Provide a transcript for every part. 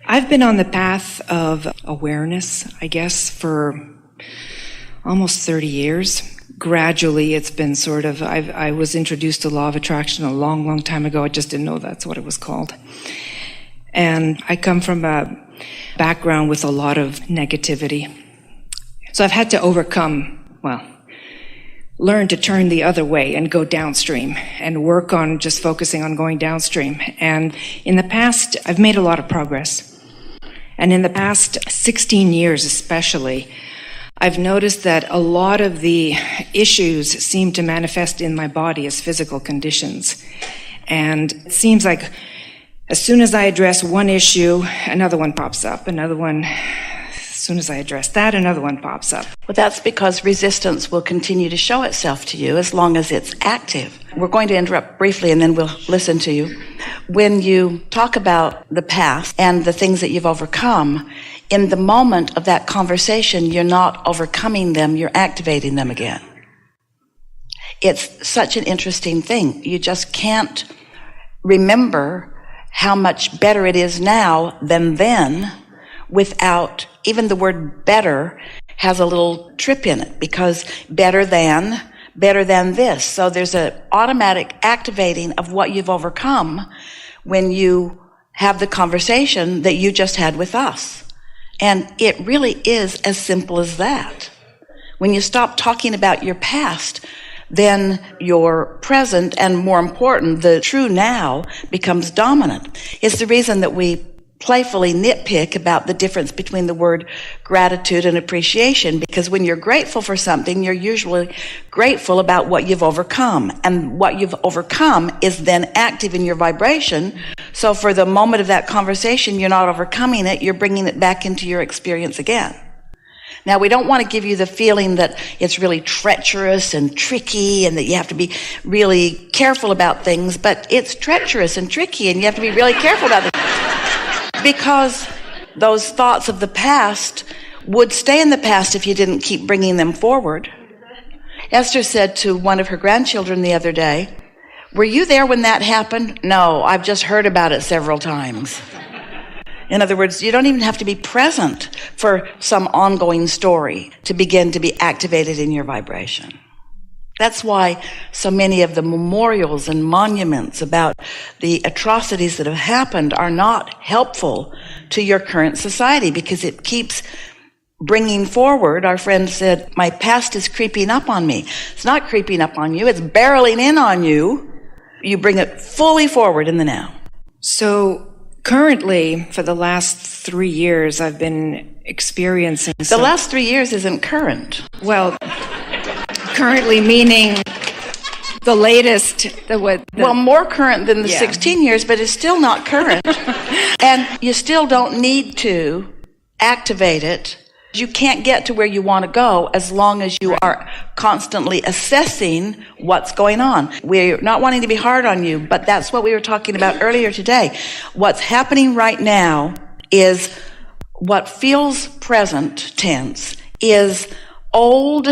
I've been on the path of awareness, I guess, for almost 30 years. Gradually, it's been sort of, I was introduced to law of attraction a long, long time ago. I just didn't know that's what it was called. And I come from a background with a lot of negativity. So I've had to learn to turn the other way and go downstream and work on just focusing on going downstream. And in the past, I've made a lot of progress. And in the past 16 years especially, I've noticed that a lot of the issues seem to manifest in my body as physical conditions. And it seems like as soon as I address one issue, another one pops up, another one. As soon as I address that, another one pops up. Well, that's because resistance will continue to show itself to you as long as it's active. We're going to interrupt briefly and then we'll listen to you. When you talk about the past and the things that you've overcome, in the moment of that conversation, you're not overcoming them, you're activating them again. It's such an interesting thing. You just can't remember how much better it is now than then without, even the word better has a little trip in it, because better than this. So there's an automatic activating of what you've overcome when you have the conversation that you just had with us. And it really is as simple as that. When you stop talking about your past, then your present, and more important, the true now, becomes dominant. It's the reason that we playfully nitpick about the difference between the word gratitude and appreciation, because when you're grateful for something, you're usually grateful about what you've overcome, and what you've overcome is then active in your vibration. So for the moment of that conversation, you're not overcoming it, you're bringing it back into your experience again. Now, we don't want to give you the feeling that it's really treacherous and tricky and that you have to be really careful about things, but it's treacherous and tricky and you have to be really careful about it. Because those thoughts of the past would stay in the past if you didn't keep bringing them forward. Esther said to one of her grandchildren the other day, "Were you there when that happened?" "No, I've just heard about it several times." In other words, you don't even have to be present for some ongoing story to begin to be activated in your vibration. That's why so many of the memorials and monuments about the atrocities that have happened are not helpful to your current society, because it keeps bringing forward. Our friend said, "My past is creeping up on me." It's not creeping up on you, it's barreling in on you. You bring it fully forward in the now. So currently, for the last 3 years, I've been experiencing The last 3 years isn't current. Well, currently meaning the latest, well, more current than the 16 years, but it's still not current. And you still don't need to activate it. You can't get to where you want to go as long as you are constantly assessing what's going on. We're not wanting to be hard on you, but that's what we were talking about earlier today. What's happening right now is what feels present tense is old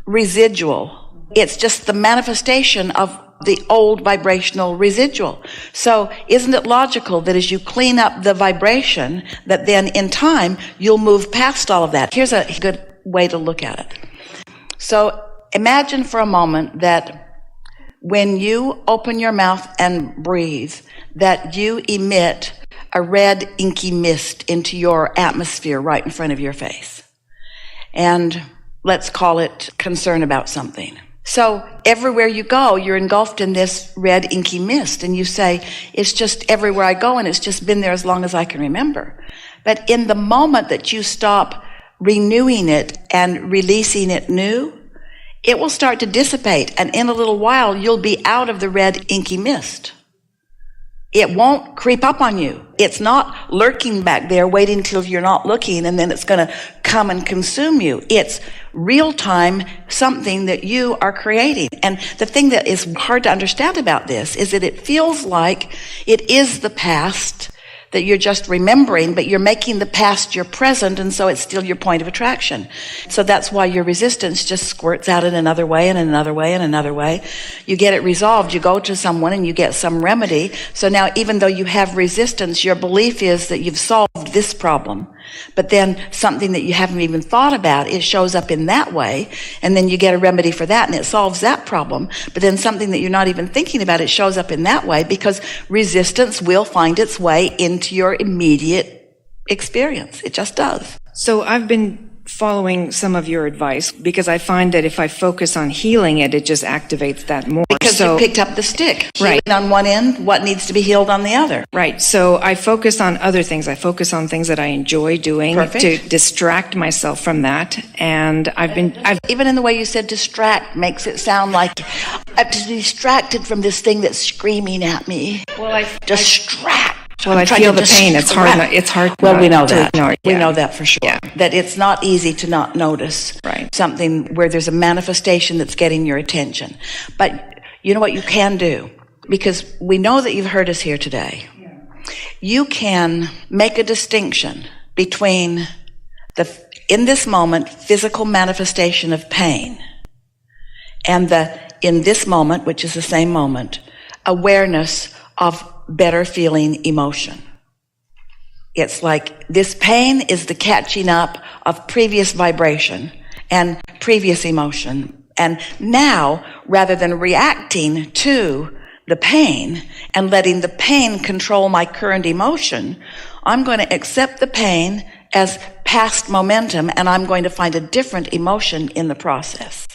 residual. It's just the manifestation of the old vibrational residual. So isn't it logical that as you clean up the vibration, that then in time you'll move past all of that? Here's a good way to look at it. So imagine for a moment that when you open your mouth and breathe, that you emit a red inky mist into your atmosphere right in front of your face. And let's call it concern about something. So everywhere you go, you're engulfed in this red inky mist, and you say, it's just everywhere I go, and it's just been there as long as I can remember. But in the moment that you stop renewing it and releasing it new, it will start to dissipate, and in a little while, you'll be out of the red inky mist. It won't creep up on you. It's not lurking back there waiting till you're not looking and then it's going to come and consume you. It's real time, something that you are creating. And the thing that is hard to understand about this is that it feels like it is the past that you're just remembering, but you're making the past your present, and so it's still your point of attraction. So that's why your resistance just squirts out in another way and another way and another way. You get it resolved, you go to someone and you get some remedy. So now even though you have resistance, your belief is that you've solved this problem. But then something that you haven't even thought about, it shows up in that way, and then you get a remedy for that and it solves that problem. But then something that you're not even thinking about, it shows up in that way, because resistance will find its way into your immediate experience. It just does. So I've been following some of your advice because I find that if I focus on healing it, it just activates that more. Because you picked up the stick. Right. Healing on one end, what needs to be healed on the other. Right. So I focus on other things. I focus on things that I enjoy doing. Perfect. To distract myself from that. And I've even in the way you said distract makes it sound like I'm distracted from this thing that's screaming at me. Well, distract. Well, I feel the pain. It's hard. Well, we know that. We Yeah. know that for sure. Yeah. That it's not easy to not notice something where there's a manifestation that's getting your attention. But you know what you can do? Because we know that you've heard us here today. You can make a distinction between in this moment, physical manifestation of pain, and in this moment, which is the same moment, awareness of better feeling emotion. It's like this pain is the catching up of previous vibration and previous emotion. And now, rather than reacting to the pain and letting the pain control my current emotion, I'm going to accept the pain as past momentum, and I'm going to find a different emotion in the process.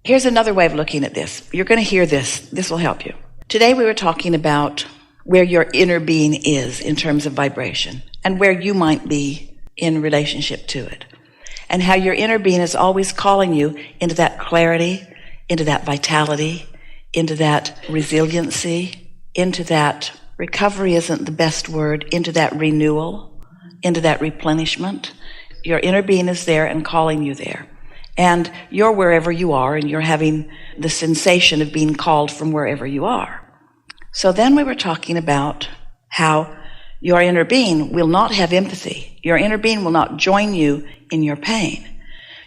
Here's another way of looking at this. You're going to hear this. This will help you. Today we were talking about where your inner being is in terms of vibration and where you might be in relationship to it, and how your inner being is always calling you into that clarity, into that vitality, into that resiliency, into that recovery isn't the best word, into that renewal, into that replenishment. Your inner being is there and calling you there. And you're wherever you are, and you're having the sensation of being called from wherever you are. So then we were talking about how your inner being will not have empathy. Your inner being will not join you in your pain.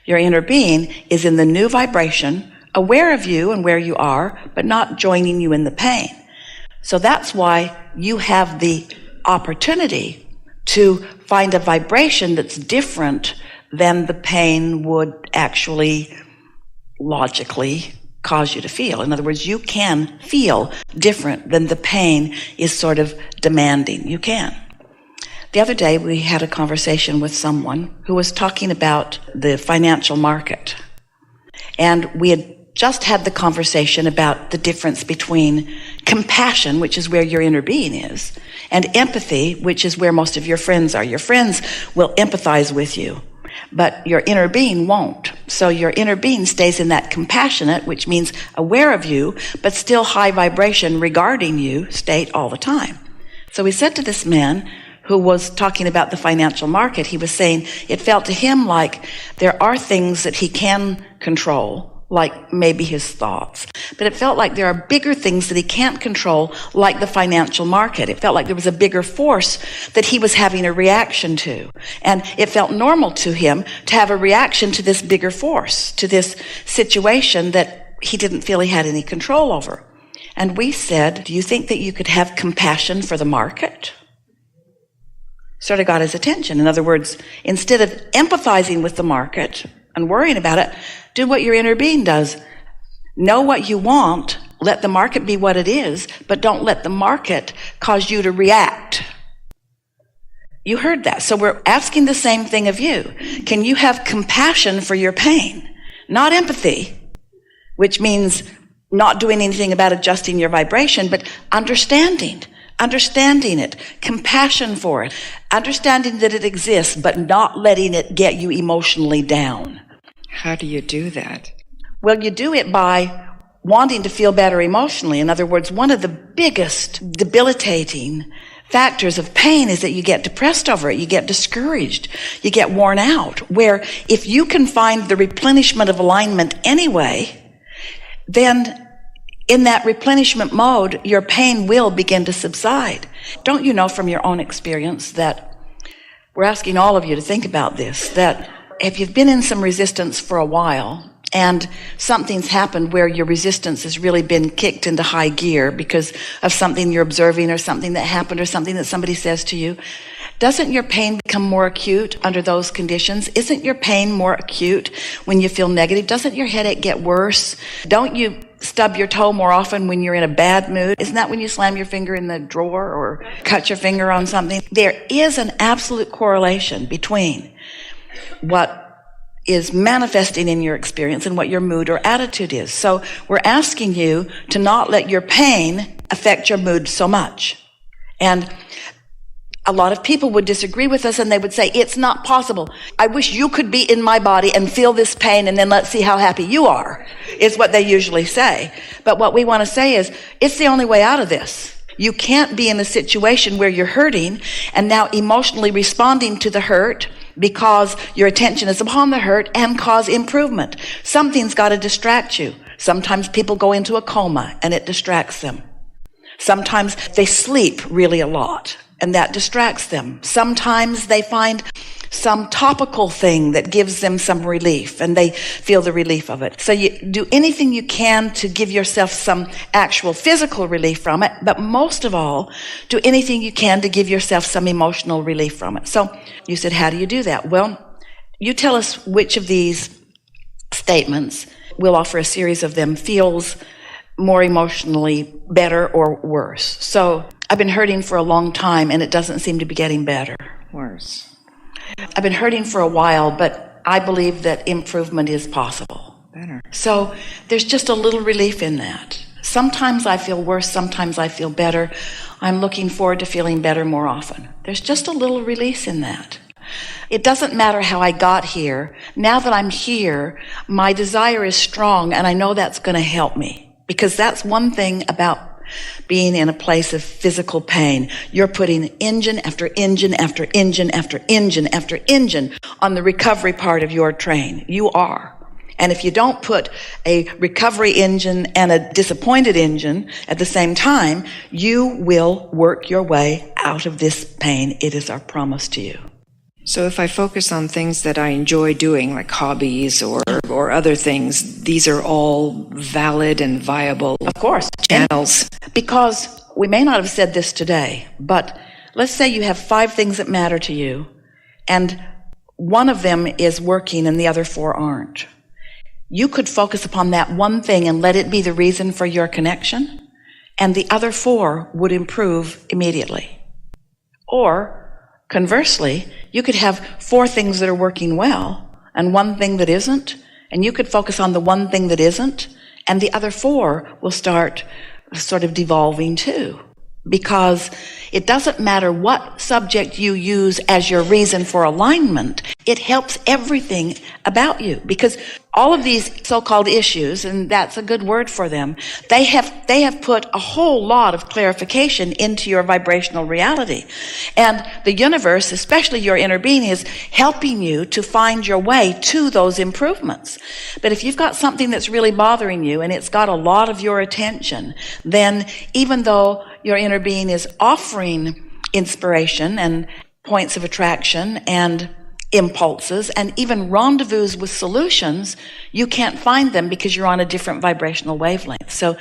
Your inner being is in the new vibration, aware of you and where you are, but not joining you in the pain. So that's why you have the opportunity to find a vibration that's different than the pain would actually logically cause you to feel. In other words, you can feel different than the pain is sort of demanding. You can. The other day we had a conversation with someone who was talking about the financial market. And we had just had the conversation about the difference between compassion, which is where your inner being is, and empathy, which is where most of your friends are. Your friends will empathize with you, but your inner being won't. So your inner being stays in that compassionate, which means aware of you, but still high vibration regarding you state all the time. So we said to this man who was talking about the financial market, he was saying it felt to him like there are things that he can control, like maybe his thoughts. But it felt like there are bigger things that he can't control, like the financial market. It felt like there was a bigger force that he was having a reaction to. And it felt normal to him to have a reaction to this bigger force, to this situation that he didn't feel he had any control over. And we said, do you think that you could have compassion for the market? Sort of got his attention. In other words, instead of empathizing with the market and worrying about it, do what your inner being does. Know what you want, let the market be what it is, but don't let the market cause you to react. You heard that. So we're asking the same thing of you. Can you have compassion for your pain? Not empathy, which means not doing anything about adjusting your vibration, but understanding it, compassion for it, understanding that it exists, but not letting it get you emotionally down. How do you do that? Well, you do it by wanting to feel better emotionally. In other words, one of the biggest debilitating factors of pain is that you get depressed over it, you get discouraged, you get worn out, where if you can find the replenishment of alignment anyway, then in that replenishment mode, your pain will begin to subside. Don't you know from your own experience that we're asking all of you to think about this, that if you've been in some resistance for a while and something's happened where your resistance has really been kicked into high gear because of something you're observing or something that happened or something that somebody says to you, doesn't your pain become more acute under those conditions? Isn't your pain more acute when you feel negative? Doesn't your headache get worse? Don't you stub your toe more often when you're in a bad mood? Isn't that when you slam your finger in the drawer or cut your finger on something? There is an absolute correlation between what is manifesting in your experience and what your mood or attitude is. So we're asking you to not let your pain affect your mood so much. And a lot of people would disagree with us and they would say, it's not possible. I wish you could be in my body and feel this pain and then let's see how happy you are, is what they usually say. But what we want to say is, it's the only way out of this. You can't be in a situation where you're hurting and now emotionally responding to the hurt because your attention is upon the hurt and cause improvement. Something's got to distract you. Sometimes people go into a coma and it distracts them. Sometimes they sleep really a lot and that distracts them. Sometimes they find some topical thing that gives them some relief and they feel the relief of it. So you do anything you can to give yourself some actual physical relief from it, but most of all, do anything you can to give yourself some emotional relief from it. So you said, how do you do that? Well, you tell us which of these statements, we'll offer a series of them, feels more emotionally better or worse. So I've been hurting for a long time and it doesn't seem to be getting better. Worse. I've been hurting for a while, but I believe that improvement is possible. Better. So there's just a little relief in that. Sometimes I feel worse, sometimes I feel better. I'm looking forward to feeling better more often. There's just a little release in that. It doesn't matter how I got here. Now that I'm here, my desire is strong and I know that's going to help me. Because that's one thing about being in a place of physical pain. You're putting engine after engine after engine after engine after engine on the recovery part of your train. You are. And if you don't put a recovery engine and a disappointed engine at the same time, you will work your way out of this pain. It is our promise to you. So if I focus on things that I enjoy doing, like hobbies or other things, these are all valid and viable, of course, channels. Because we may not have said this today, but let's say you have 5 things that matter to you, and one of them is working and the other 4 aren't. You could focus upon that one thing and let it be the reason for your connection, and the other 4 would improve immediately. Or conversely, you could have 4 things that are working well and 1 thing that isn't, and you could focus on the 1 thing that isn't, and the other 4 will start sort of devolving too. Because it doesn't matter what subject you use as your reason for alignment, it helps everything about you. Because all of these so-called issues, and that's a good word for them, they have put a whole lot of clarification into your vibrational reality. And the universe, especially your inner being, is helping you to find your way to those improvements. But if you've got something that's really bothering you and it's got a lot of your attention, then even though your inner being is offering inspiration and points of attraction and impulses and even rendezvous with solutions, you can't find them because you're on a different vibrational wavelength. So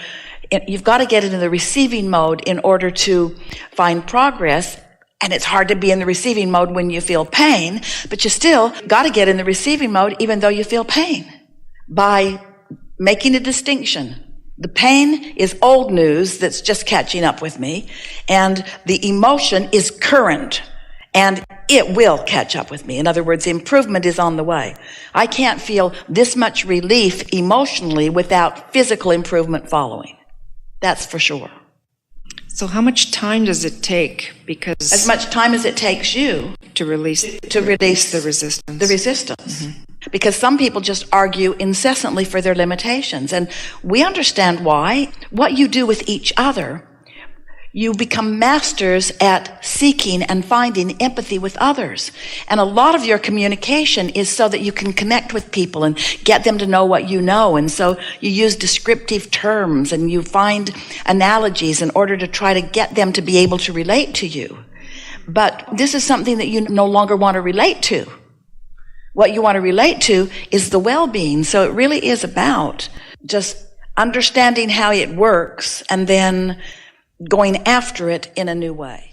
you've got to get into the receiving mode in order to find progress. And it's hard to be in the receiving mode when you feel pain, but you still got to get in the receiving mode even though you feel pain, by making a distinction. The pain is old news that's just catching up with me, and the emotion is current, and it will catch up with me. In other words, improvement is on the way. I can't feel this much relief emotionally without physical improvement following. That's for sure. So how much time does it take? Because as much time as it takes you to release the resistance. The resistance. Mm-hmm. Because some people just argue incessantly for their limitations. And we understand why. What you do with each other, you become masters at seeking and finding empathy with others. And a lot of your communication is so that you can connect with people and get them to know what you know. And so you use descriptive terms and you find analogies in order to try to get them to be able to relate to you. But this is something that you no longer want to relate to. What you want to relate to is the well-being. So it really is about just understanding how it works and then going after it in a new way.